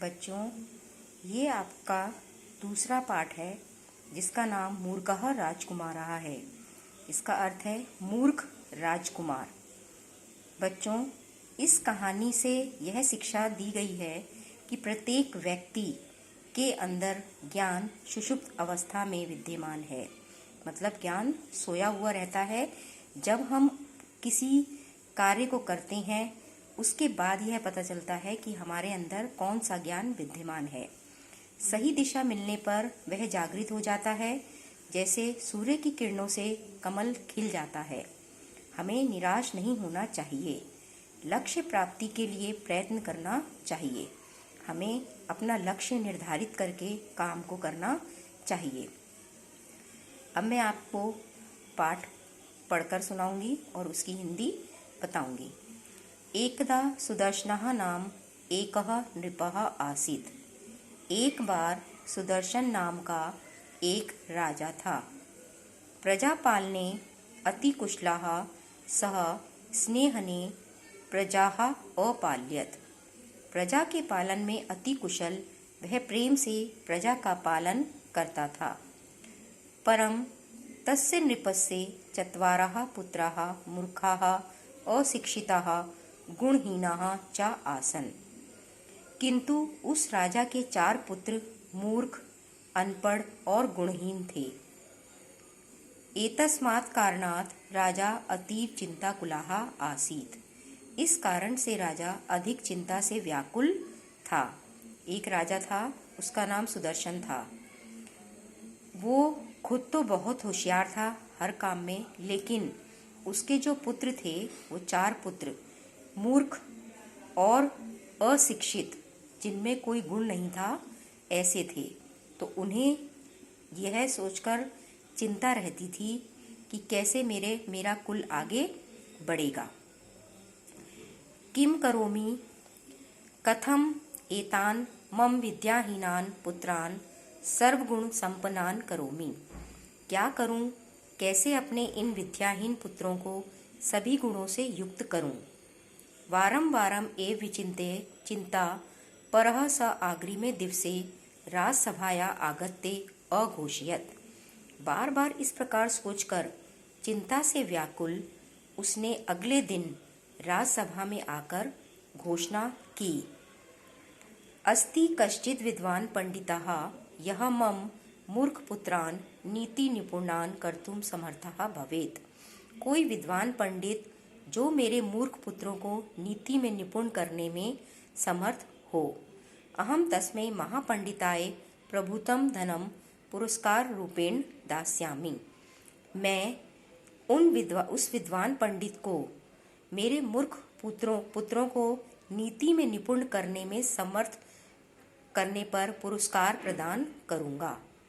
बच्चों, ये आपका दूसरा पाठ है जिसका नाम मूर्खः राजकुमारः है। इसका अर्थ है मूर्ख राजकुमार। बच्चों, इस कहानी से यह शिक्षा दी गई है कि प्रत्येक व्यक्ति के अंदर ज्ञान सुषुप्त अवस्था में विद्यमान है। मतलब ज्ञान सोया हुआ रहता है। जब हम किसी कार्य को करते हैं उसके बाद यह पता चलता है कि हमारे अंदर कौन सा ज्ञान विद्यमान है। सही दिशा मिलने पर वह जागृत हो जाता है, जैसे सूर्य की किरणों से कमल खिल जाता है। हमें निराश नहीं होना चाहिए। लक्ष्य प्राप्ति के लिए प्रयत्न करना चाहिए। हमें अपना लक्ष्य निर्धारित करके काम को करना चाहिए। अब मैं आपको पाठ पढ़कर सुनाऊंगी और उसकी हिंदी बताऊंगी। एकदा सुदर्शनः नाम एकः नृपः आसीत्। एक बार सुदर्शन नाम का एक राजा था। प्रजा पालने अति कुशलः सः स्नेहने प्रजाः अपाल्यत। प्रजा के पालन में अति कुशल वह प्रेम से प्रजा का पालन करता था। परम तस्य नृपस्य चत्वारः पुत्राः मूर्खाः अशिक्षिताः गुणहीनाः च आसन्। किंतु उस राजा के 4 पुत्र मूर्ख, अनपढ़ और गुणहीन थे। एतस्मात् कारणात् राजा अतीव चिंताकुलः आसीत्। इस कारण से राजा अधिक चिंता से व्याकुल था। एक राजा था, उसका नाम सुदर्शन था। वो खुद तो बहुत होशियार था हर काम में, लेकिन उसके जो पुत्र थे वो 4 पुत्र मूर्ख और अशिक्षित, जिनमें कोई गुण नहीं था, ऐसे थे। तो उन्हें यह सोचकर चिंता रहती थी कि कैसे मेरा कुल आगे बढ़ेगा। किम करोमि कथम एतान मम विद्याहीनान पुत्रान सर्वगुण संपन्नान करोमि। क्या करूं, कैसे अपने इन विद्याहीन पुत्रों को सभी गुणों से युक्त करूं। वारं वारं एव विचिन्त्य चिंता परः स अग्रिमे दिवसे राजसभाया आगत्य अघोषयत्। बार बार इस प्रकार सोचकर चिंता से व्याकुल उसने अगले दिन राजसभा में आकर घोषणा की। अस्ति कश्चित् विद्वान् पंडितः यः मम मूर्खपुत्रान् नीति निपुणान् कर्तुं समर्थः भवेत्। कोई विद्वान पंडित जो मेरे मूर्ख पुत्रों को नीति में निपुण करने में समर्थ हो। अहम तस्मै महापंडिताय प्रभूतं धनम पुरस्कार रूपेण दास्यामि। मैं उस विद्वान पंडित को मेरे मूर्ख पुत्रों को नीति में निपुण करने में समर्थ करने पर पुरस्कार प्रदान करूँगा।